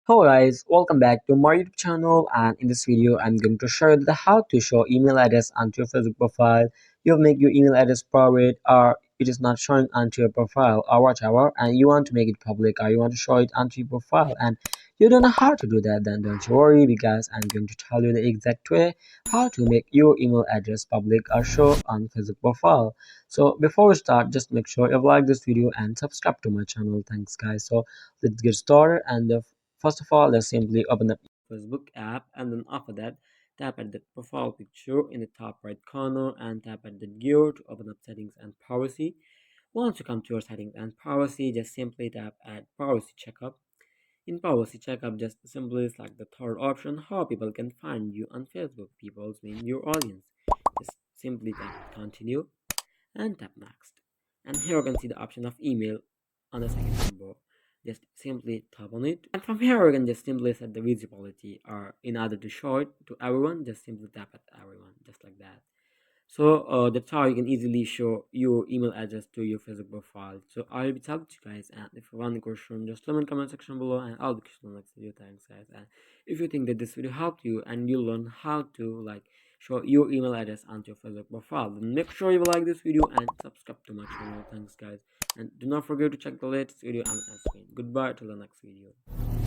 Hello guys, welcome back to my YouTube channel, and in this video I'm going to show you how to show email address onto your Facebook profile. You make your email address private, or it is not showing onto your profile or whatever, and you want to make it public, or you want to show it onto your profile and you don't know how to do that. Then don't you worry, because I'm going to tell you the exact way how to make your email address public or show on Facebook profile. So before we start, just make sure you like this video and subscribe to my channel. Thanks guys. So let's get started. And the First of all, let's simply open up Facebook app, and then after that tap at the profile picture in the top right corner and tap at the gear to open up settings and privacy. Once you come to your settings and privacy, just simply tap at privacy checkup. In privacy checkup, just simply select the third option, how people can find you on Facebook. People mean your audience. Just simply tap continue and tap next. And here you can see the option of email on the second number. Just simply tap on it. And from here you can just simply set the visibility, or in order to show it to everyone, just simply tap at everyone, just like that. So that's how you can easily show your email address to your Facebook profile. So I'll be talking to you guys, and if you want any question, just leave in the comment section below, and I'll be question next video. Thanks, guys. And if you think that this video helped you and you learn how to show your email address onto your Facebook profile, then make sure you like this video and subscribe to my channel. Thanks, guys, and do not forget to check the latest video on the screen. Goodbye till the next video.